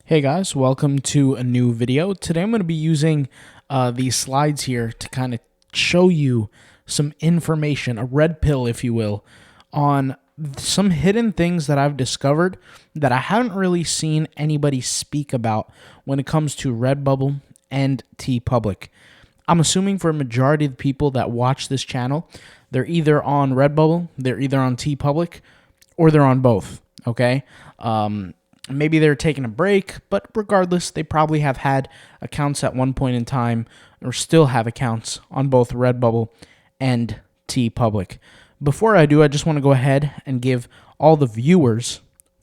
Hey guys, welcome to a new video. Today I'm going to be using these slides here to kind of show you some information, a red pill if you will, on some hidden things that I've discovered that I haven't really seen anybody speak about when it comes to Redbubble and Teepublic. I'm assuming for a majority of the people that watch this channel, they're either on Redbubble, they're either on Teepublic, or they're on both, okay? Maybe they're taking a break, but regardless, they probably have had accounts at one point in time or still have accounts on both Redbubble and Teepublic. Before I do, I just want to go ahead and give all the viewers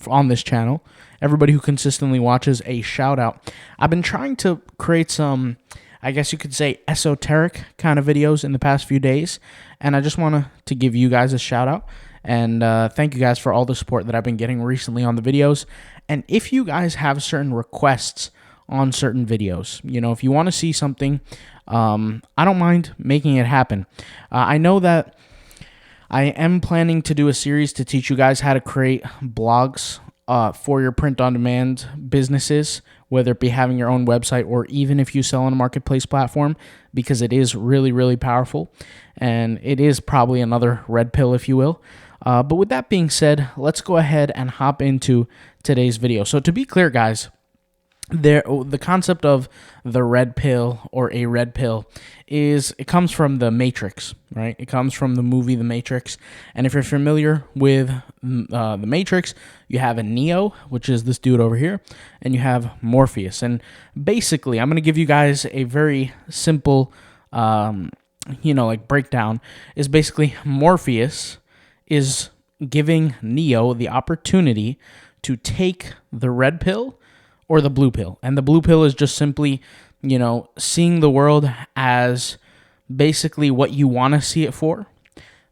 on this channel, everybody who consistently watches, a shout out. I've been trying to create some, I guess you could say, esoteric kind of videos in the past few days, and I just want to give you guys a shout out. And thank you guys for all the support that I've been getting recently on the videos. And if you guys have certain requests on certain videos, you know, if you want to see something, I don't mind making it happen. I know that I am planning to do a series to teach you guys how to create blogs for your print-on-demand businesses, whether it be having your own website or even if you sell on a marketplace platform, because it is really, really powerful. And it is probably another red pill, if you will. But with that being said, let's go ahead and hop into today's video. So to be clear, guys, the concept of the red pill or a red pill it comes from the Matrix, right? It comes from the movie The Matrix. And if you're familiar with the Matrix, you have a Neo, which is this dude over here, and you have Morpheus. And basically, I'm going to give you guys a very simple, breakdown. Is basically Morpheus is giving Neo the opportunity to take the red pill or the blue pill. And the blue pill is just simply, seeing the world as basically what you want to see it for.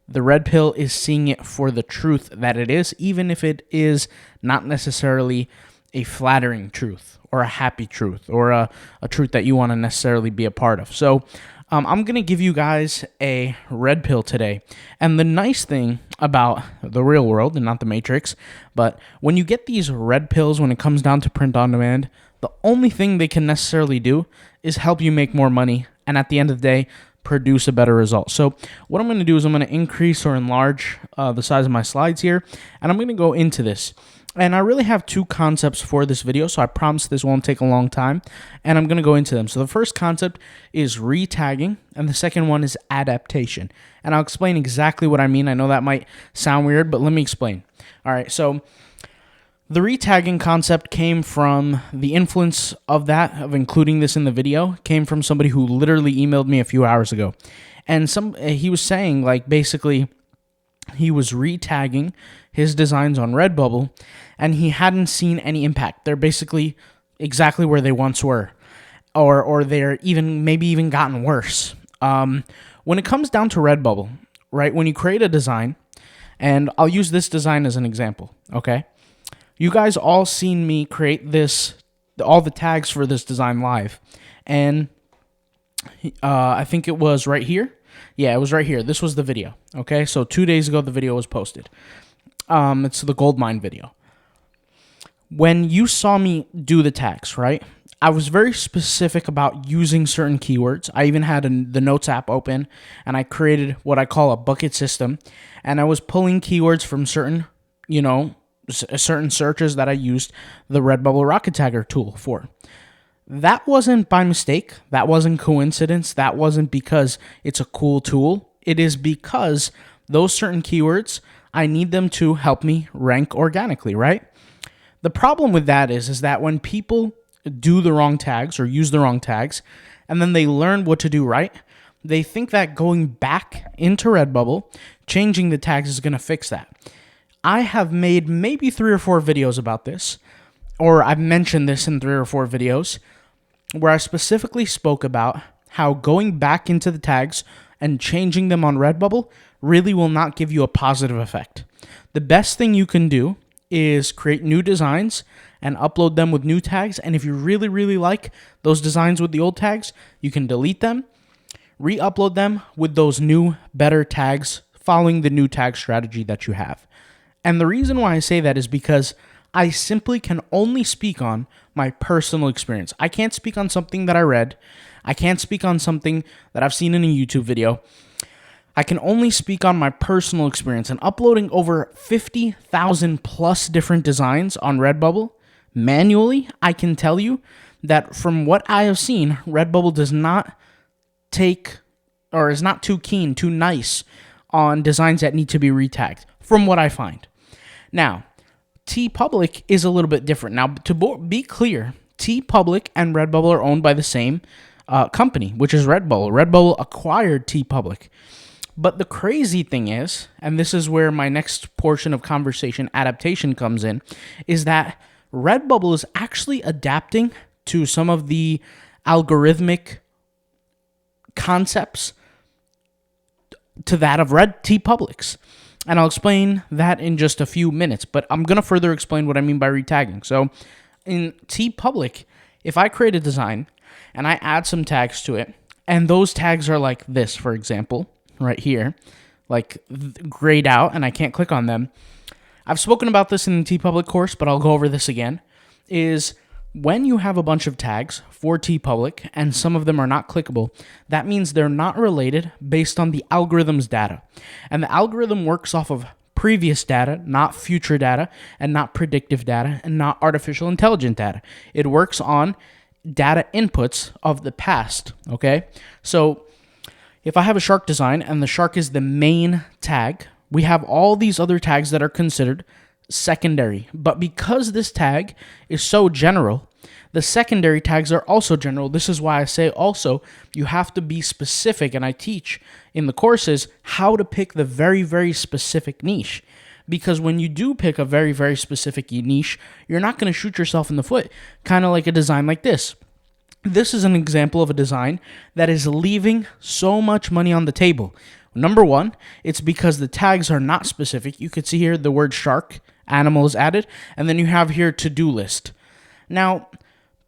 The red pill is seeing it for the truth that it is, even if it is not necessarily a flattering truth or a happy truth or a truth that you want to necessarily be a part of. So I'm going to give you guys a red pill today. And the nice thing about the real world, and not the Matrix, but when you get these red pills when it comes down to print on demand, the only thing they can necessarily do is help you make more money and at the end of the day, produce a better result. So what I'm going to do is I'm going to increase or enlarge the size of my slides here, and I'm going to go into this. And I really have two concepts for this video, so I promise this won't take a long time, and I'm going to go into them. So the first concept is retagging, and the second one is adaptation. And I'll explain exactly what I mean. I know that might sound weird, but let me explain. All right, so the retagging concept came from the influence of including this in the video, came from somebody who literally emailed me a few hours ago. And he was saying, like, basically, he was retagging his designs on Redbubble, and he hadn't seen any impact. They're basically exactly where they once were, or they're maybe even gotten worse. When it comes down to Redbubble, right, when you create a design, and I'll use this design as an example, okay? You guys all seen me create all the tags for this design live, and I think it was right here. Yeah, it was right here. This was the video, okay? So 2 days ago, the video was posted. It's the gold mine video. When you saw me do the tags, right, I was very specific about using certain keywords. I even had the Notes app open, and I created what I call a bucket system, and I was pulling keywords from certain searches that I used the Redbubble Rocket Tagger tool for. That wasn't by mistake. That wasn't coincidence. That wasn't because it's a cool tool. It is because those certain keywords, I need them to help me rank organically, right? The problem with that is that when people do the wrong tags or use the wrong tags, and then they learn what to do right, they think that going back into Redbubble, changing the tags is going to fix that. I have made maybe 3 or 4 videos about this, or I've mentioned this in 3 or 4 videos, where I specifically spoke about how going back into the tags and changing them on Redbubble really will not give you a positive effect. The best thing you can do is create new designs and upload them with new tags, and if you really, really like those designs with the old tags, you can delete them, re-upload them with those new, better tags, following the new tag strategy that you have. And the reason why I say that is because I simply can only speak on my personal experience. I can't speak on something that I read. I can't speak on something that I've seen in a YouTube video. I can only speak on my personal experience, and uploading over 50,000 plus different designs on Redbubble manually, I can tell you that from what I have seen, Redbubble does not take, or is not too keen, too nice on designs that need to be retagged, from what I find. Now, Teepublic is a little bit different. Now, to be clear, Teepublic and Redbubble are owned by the same company, which is Redbubble. Redbubble acquired Teepublic. But the crazy thing is, and this is where my next portion of conversation, adaptation, comes in, is that Redbubble is actually adapting to some of the algorithmic concepts to that of Teepublic's. And I'll explain that in just a few minutes, but I'm going to further explain what I mean by retagging. So in Teepublic, if I create a design and I add some tags to it, and those tags are like this, for example, right here, like grayed out, and I can't click on them. I've spoken about this in the Teepublic course, but I'll go over this again, is when you have a bunch of tags for Teepublic and some of them are not clickable, that means they're not related based on the algorithm's data. And the algorithm works off of previous data, not future data, and not predictive data, and not artificial intelligence data. It works on data inputs of the past, okay? So if I have a shark design and the shark is the main tag, we have all these other tags that are considered secondary. But because this tag is so general, the secondary tags are also general. This is why I say also you have to be specific, and I teach in the courses how to pick the very, very specific niche. Because when you do pick a very, very specific niche, you're not going to shoot yourself in the foot, kind of like a design like this. This is an example of a design that is leaving so much money on the table. Number one, it's because the tags are not specific. You could see here the word shark, animal is added, and then you have here to-do list. Now,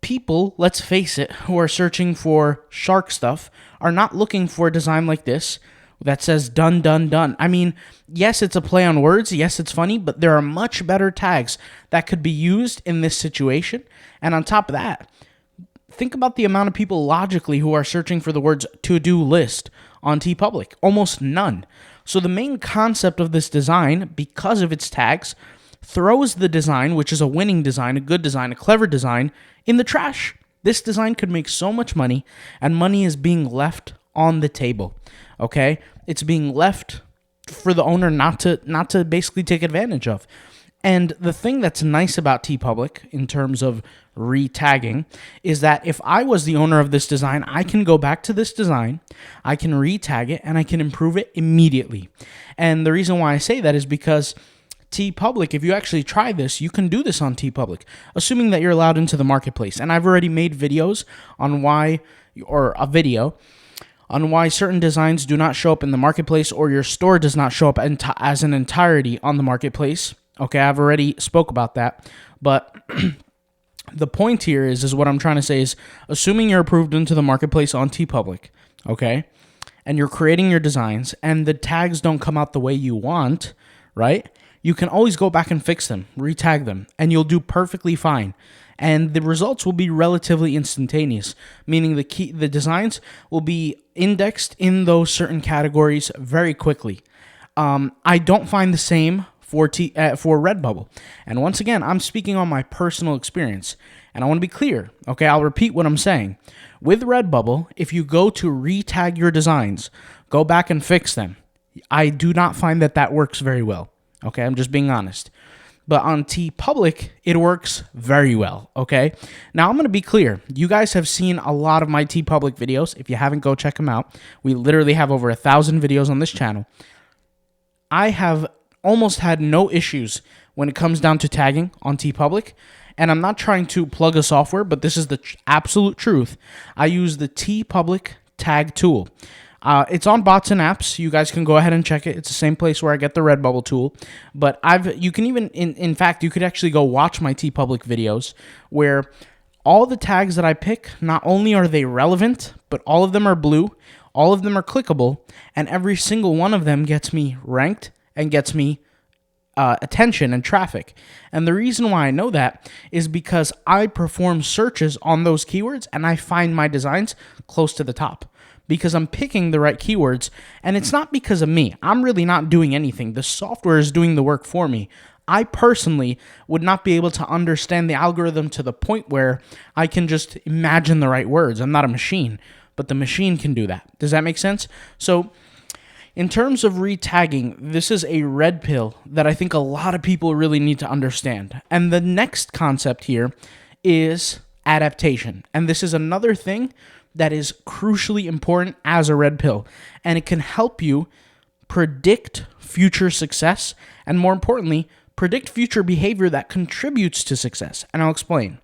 people, let's face it, who are searching for shark stuff are not looking for a design like this that says done, done, done. I mean, yes, it's a play on words. Yes, it's funny, but there are much better tags that could be used in this situation. And on top of that, think about the amount of people logically who are searching for the words to-do list on Teepublic. Almost none. So the main concept of this design, because of its tags, throws the design, which is a winning design, a good design, a clever design, in the trash. This design could make so much money, and money is being left on the table. Okay? It's being left for the owner not to basically take advantage of. And the thing that's nice about Teepublic in terms of retagging is that if I was the owner of this design, I can go back to this design, I can retag it, and I can improve it immediately. And the reason why I say that is because Teepublic, if you actually try this, you can do this on Teepublic, assuming that you're allowed into the marketplace. And I've already made videos on why, or a video on why certain designs do not show up in the marketplace, or your store does not show up as an entirety on the marketplace. Okay, I've already spoke about that, but the point here is what I'm trying to say is, assuming you're approved into the marketplace on Teepublic, okay, and you're creating your designs, and the tags don't come out the way you want, right? You can always go back and fix them, retag them, and you'll do perfectly fine. And the results will be relatively instantaneous, meaning the designs will be indexed in those certain categories very quickly. I don't find the same for Redbubble. And once again, I'm speaking on my personal experience. And I want to be clear, okay? I'll repeat what I'm saying. With Redbubble, if you go to retag your designs, go back and fix them, I do not find that works very well. Okay, I'm just being honest. But on Teepublic, it works very well, okay? Now, I'm going to be clear. You guys have seen a lot of my Teepublic videos. If you haven't, go check them out. We literally have over 1,000 videos on this channel. I have almost had no issues when it comes down to tagging on Teepublic. And I'm not trying to plug a software, but this is the absolute truth. I use the Teepublic tag tool. It's on Bots and Apps. You guys can go ahead and check it. It's the same place where I get the Redbubble tool. But you can even, in fact, you could actually go watch my Teepublic videos where all the tags that I pick, not only are they relevant, but all of them are blue, all of them are clickable, and every single one of them gets me ranked and gets me attention and traffic. And the reason why I know that is because I perform searches on those keywords and I find my designs close to the top because I'm picking the right keywords. And it's not because of me. I'm really not doing anything. The software is doing the work for me. I personally would not be able to understand the algorithm to the point where I can just imagine the right words. I'm not a machine, but the machine can do that. Does that make sense? So in terms of retagging, this is a red pill that I think a lot of people really need to understand. And the next concept here is adaptation. And this is another thing that is crucially important as a red pill. And it can help you predict future success and, more importantly, predict future behavior that contributes to success. And I'll explain.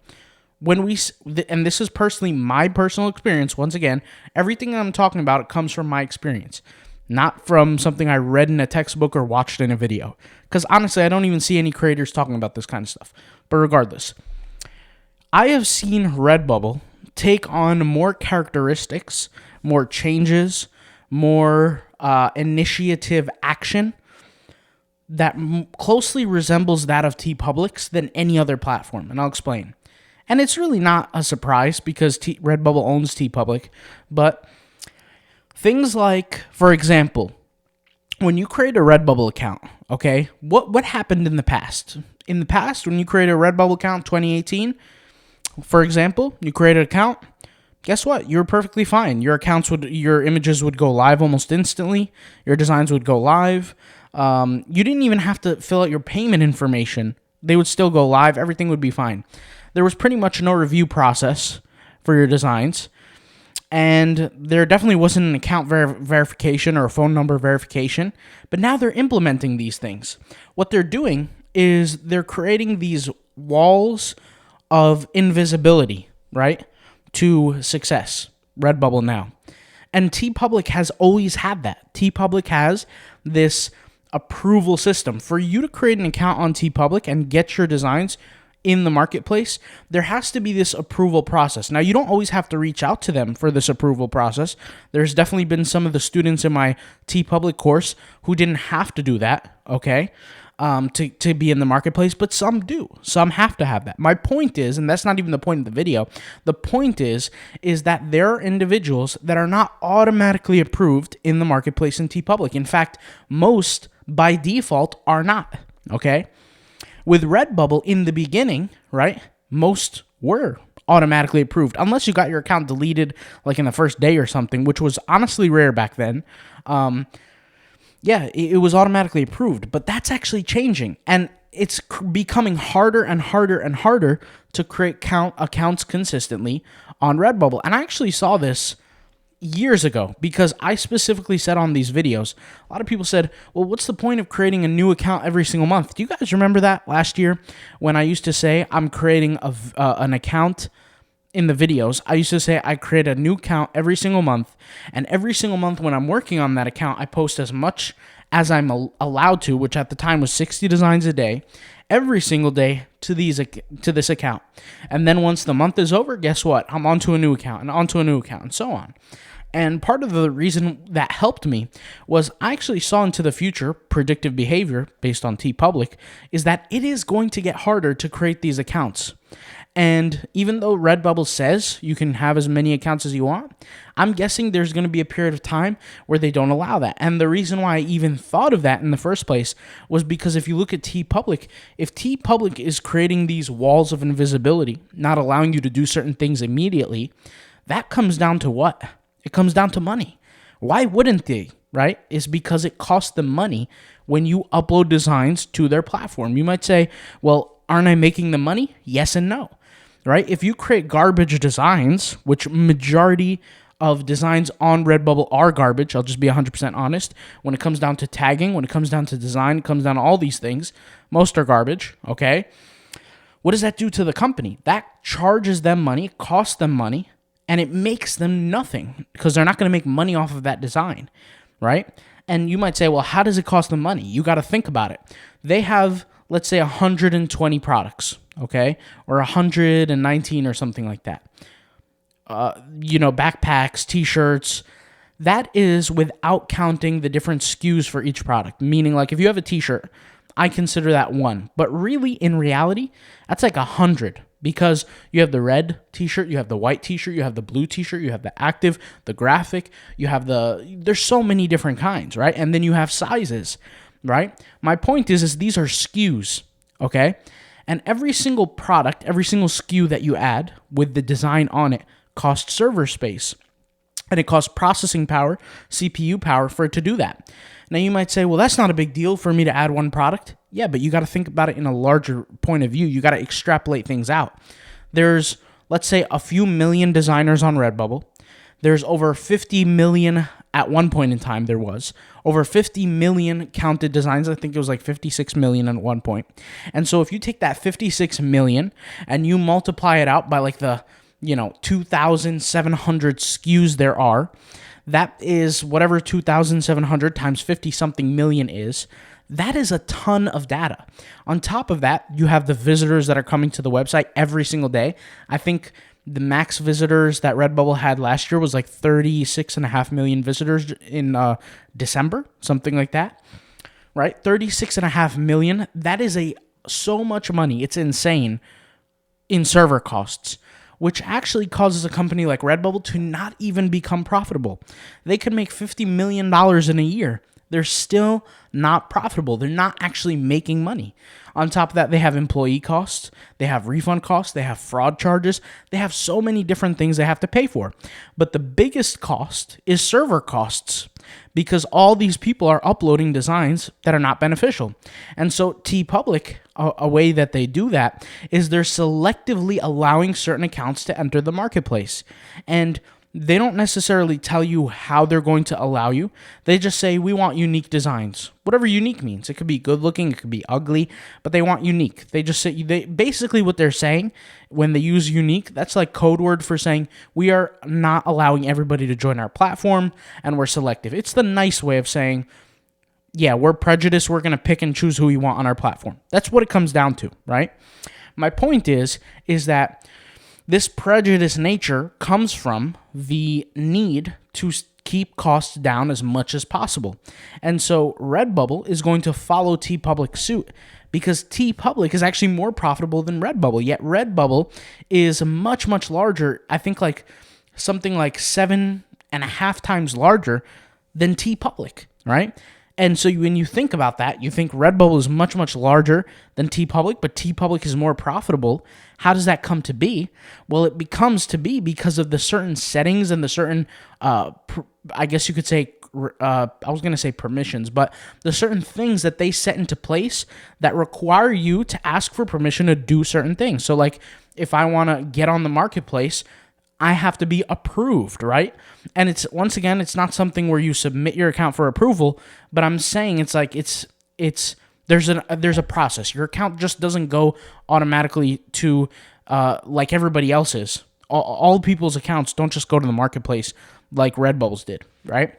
And this is personally my personal experience. Once again, everything I'm talking about, it comes from my experience, not from something I read in a textbook or watched in a video. Because honestly, I don't even see any creators talking about this kind of stuff. But regardless, I have seen Redbubble take on more characteristics, more changes, more initiative action that closely resembles that of Teepublic's than any other platform. And I'll explain. And it's really not a surprise because Redbubble owns Teepublic, but things like, for example, when you create a Redbubble account, okay, what happened in the past? In the past, when you created a Redbubble account 2018, for example, you created an account, guess what? You were perfectly fine. Your images would go live almost instantly. Your designs would go live. You didn't even have to fill out your payment information. They would still go live. Everything would be fine. There was pretty much no review process for your designs. And there definitely wasn't an account verification or a phone number verification. But now they're implementing these things. What they're doing is they're creating these walls of invisibility, right, to success. Redbubble now. And Teepublic has always had that. Teepublic has this approval system. For you to create an account on Teepublic and get your designs in the marketplace, there has to be this approval process. Now, you don't always have to reach out to them for this approval process. There's definitely been some of the students in my Teepublic course who didn't have to do that, okay, to be in the marketplace, but some do. Some have to have that. My point is, and that's not even the point of the video, the point is that there are individuals that are not automatically approved in the marketplace in Teepublic. In fact, most by default are not, okay? With Redbubble in the beginning, right, most were automatically approved, unless you got your account deleted like in the first day or something, which was honestly rare back then. It was automatically approved, but that's actually changing, and it's becoming harder and harder and harder to create accounts consistently on Redbubble. And I actually saw this years ago because I specifically said on these videos, a lot of people said, well, what's the point of creating a new account every single month? Do you guys remember that last year when I used to say I'm creating an account in the videos? I used to say I create a new account every single month, and every single month when I'm working on that account, I post as much as I'm allowed to, which at the time was 60 designs a day, every single day to this account. And then once the month is over, guess what? I'm onto a new account and onto a new account and so on. And part of the reason that helped me was I actually saw into the future predictive behavior based on Teepublic is that it is going to get harder to create these accounts. And even though Redbubble says you can have as many accounts as you want, I'm guessing there's going to be a period of time where they don't allow that. And the reason why I even thought of that in the first place was because if you look at Teepublic, if Teepublic is creating these walls of invisibility, not allowing you to do certain things immediately, that comes down to what? It comes down to money. Why wouldn't they, right? It's because it costs them money when you upload designs to their platform. You might say, well, aren't I making the money? Yes and no, right? If you create garbage designs, which majority of designs on Redbubble are garbage, I'll just be 100% honest. When it comes down to tagging, when it comes down to design, it comes down to all these things, most are garbage, okay? What does that do to the company? That charges them money, costs them money, and it makes them nothing because they're not going to make money off of that design, right? And you might say, well, how does it cost them money? You got to think about it. They have, let's say, 120 products, okay? Or 119 or something like that. Backpacks, t-shirts. That is without counting the different SKUs for each product. Meaning, like, if you have a t-shirt, I consider that one. But really, in reality, that's like 100, because you have the red t-shirt, you have the white t-shirt, you have the blue t-shirt, you have the active, the graphic, you have there's so many different kinds, right? And then you have sizes, right? My point is these are SKUs, okay? And every single product, every single SKU that you add with the design on it costs server space. And it costs processing power, CPU power for it to do that. Now you might say, well, that's not a big deal for me to add one product. Yeah, but you got to think about it in a larger point of view. You got to extrapolate things out. There's, let's say, a few million designers on Redbubble. There's over 50 million, at one point in time there was, over 50 million counted designs. I think it was like 56 million at one point. And so if you take that 56 million and you multiply it out by like the 2,700 SKUs there are, that is whatever 2,700 times 50 something million is. That is a ton of data. On top of that, you have the visitors that are coming to the website every single day. I think the max visitors that Redbubble had last year was like 36.5 million visitors in December, something like that, right? 36.5 million. That is so much money. It's insane in server costs, which actually causes a company like Redbubble to not even become profitable. They could make $50 million in a year. They're still not profitable. They're not actually making money. On top of that, they have employee costs, they have refund costs, they have fraud charges, they have so many different things they have to pay for. But the biggest cost is server costs, because all these people are uploading designs that are not beneficial. And so Teepublic, a way that they do that is they're selectively allowing certain accounts to enter the marketplace. And they don't necessarily tell you how they're going to allow you. They just say, we want unique designs. Whatever unique means. It could be good looking, it could be ugly, but they want unique. They just say, basically what they're saying when they use unique, that's like code word for saying, we are not allowing everybody to join our platform and we're selective. It's the nice way of saying, yeah, we're prejudiced, we're going to pick and choose who we want on our platform. That's what it comes down to, right? My point is that this prejudice nature comes from the need to keep costs down as much as possible. And so Redbubble is going to follow Teepublic's suit, because Teepublic is actually more profitable than Redbubble, yet Redbubble is much, much larger. I think like something like 7.5 times larger than Teepublic, right? And so when you think about that, you think Redbubble is much, much larger than Teepublic, but Teepublic is more profitable. How does that come to be? Well, it becomes to be because of the certain settings and the certain, I guess you could say, I was going to say permissions, but the certain things that they set into place that require you to ask for permission to do certain things. So like if I want to get on the marketplace, I have to be approved, right? And it's, once again, it's not something where you submit your account for approval, but I'm saying it's like there's a process. Your account just doesn't go automatically to like everybody else's. All people's accounts don't just go to the marketplace like Redbubble's did, right?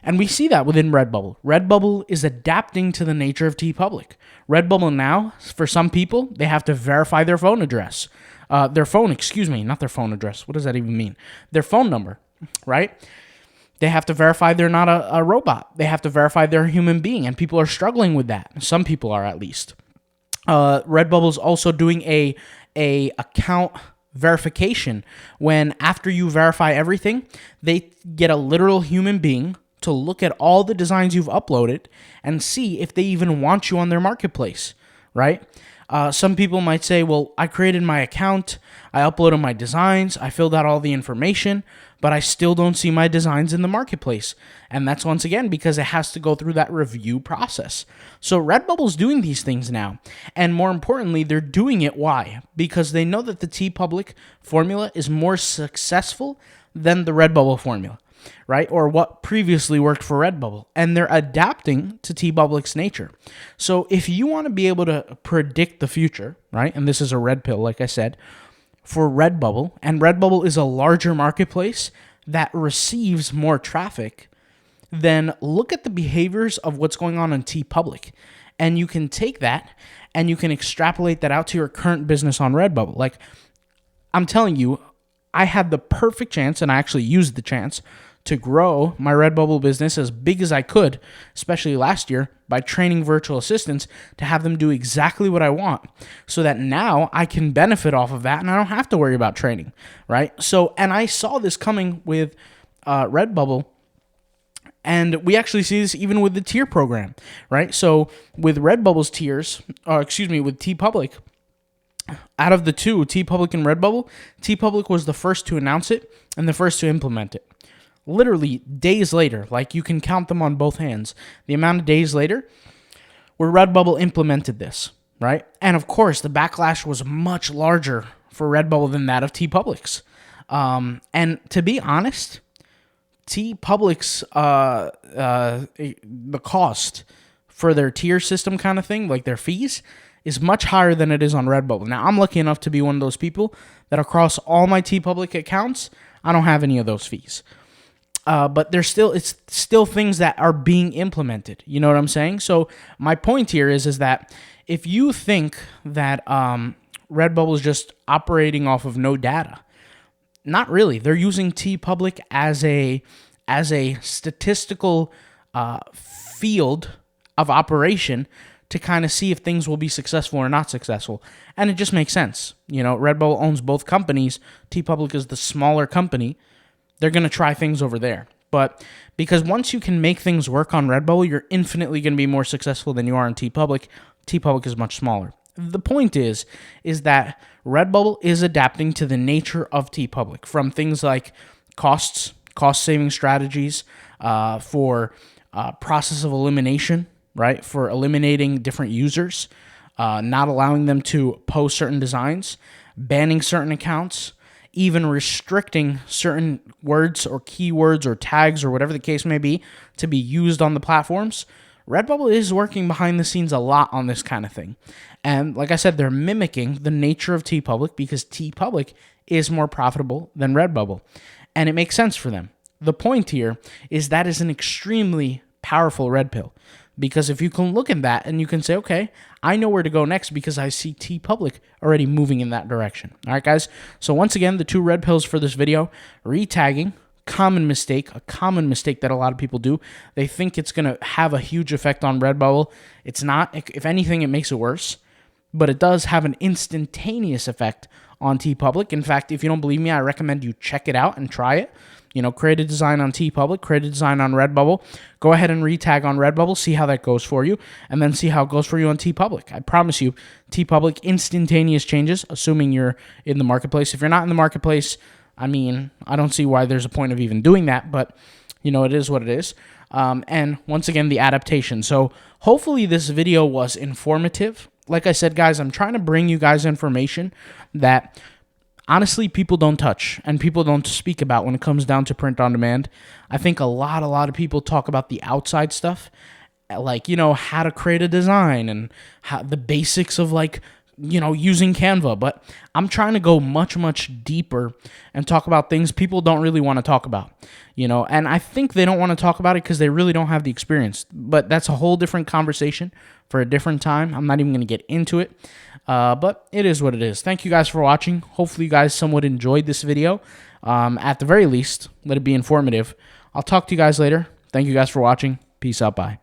And we see that within Redbubble. Redbubble is adapting to the nature of Teepublic. Redbubble now, for some people, they have to verify their phone address. Not their phone address. What does that even mean? Their phone number, right? They have to verify they're not a robot. They have to verify they're a human being, and people are struggling with that. Some people are, at least. Redbubble is also doing a account verification, when after you verify everything, they get a literal human being to look at all the designs you've uploaded and see if they even want you on their marketplace, right? Some people might say, well, I created my account, I uploaded my designs, I filled out all the information, but I still don't see my designs in the marketplace. And that's once again because it has to go through that review process. So Redbubble's doing these things now. And more importantly, they're doing it. Why? Because they know that the Teepublic formula is more successful than the Redbubble formula, right? Or what previously worked for Redbubble. And they're adapting to Teepublic's nature. So if you want to be able to predict the future, right? And this is a red pill, like I said, for Redbubble, and Redbubble is a larger marketplace that receives more traffic, then look at the behaviors of what's going on Teepublic. And you can take that and you can extrapolate that out to your current business on Redbubble. Like, I'm telling you, I had the perfect chance, and I actually used the chance to grow my Redbubble business as big as I could, especially last year, by training virtual assistants to have them do exactly what I want, so that now I can benefit off of that and I don't have to worry about training, right? So, and I saw this coming with Redbubble. And we actually see this even with the tier program, right? So with Redbubble's tiers, with Teepublic, out of the two, Teepublic and Redbubble, Teepublic was the first to announce it and the first to implement it. Literally days later, like you can count them on both hands, the amount of days later where Redbubble implemented this, right? And of course, the backlash was much larger for Redbubble than that of Teepublic's. And to be honest, Teepublic's the cost for their tier system kind of thing, like their fees, is much higher than it is on Redbubble. Now, I'm lucky enough to be one of those people that across all my Teepublic accounts, I don't have any of those fees. But it's still things that are being implemented. You know what I'm saying? So my point here is that if you think that Redbubble is just operating off of no data, not really. They're using Teepublic as a statistical field of operation to kind of see if things will be successful or not successful. And it just makes sense. You know, Redbubble owns both companies. Teepublic is the smaller company. They're going to try things over there. But because once you can make things work on Redbubble, you're infinitely going to be more successful than you are on Teepublic. Teepublic is much smaller. The point is that Redbubble is adapting to the nature of Teepublic, from things like cost-saving strategies, for process of elimination, right? For eliminating different users, not allowing them to post certain designs, banning certain accounts, even restricting certain words or keywords or tags or whatever the case may be to be used on the platforms. Redbubble is working behind the scenes a lot on this kind of thing. And like I said, they're mimicking the nature of Teepublic because Teepublic is more profitable than Redbubble. And it makes sense for them. The point here is that is an extremely powerful red pill. Because if you can look at that and you can say, okay, I know where to go next because I see Teepublic already moving in that direction. All right, guys. So once again, the two red pills for this video: retagging, a common mistake that a lot of people do. They think it's going to have a huge effect on Redbubble. It's not. If anything, it makes it worse. But it does have an instantaneous effect on Teepublic. In fact, if you don't believe me, I recommend you check it out and try it. You know, create a design on Teepublic, create a design on Redbubble. Go ahead and retag on Redbubble, see how that goes for you, and then see how it goes for you on Teepublic. I promise you, Teepublic, instantaneous changes, assuming you're in the marketplace. If you're not in the marketplace, I mean, I don't see why there's a point of even doing that, but, you know, it is what it is. And once again, the adaptation. So hopefully this video was informative. Like I said, guys, I'm trying to bring you guys information that honestly people don't touch and people don't speak about when it comes down to print on demand. I think a lot of people talk about the outside stuff, like, you know, how to create a design and how the basics of, like, you know, using Canva. But I'm trying to go much deeper and talk about things people don't really want to talk about, you know, and I think they don't want to talk about it because they really don't have the experience. But that's a whole different conversation for a different time. I'm not even going to get into it, but it is what it is. Thank you guys for watching. Hopefully you guys somewhat enjoyed this video. At the very least, let it be informative. I'll talk to you guys later. Thank you guys for watching. Peace out. Bye.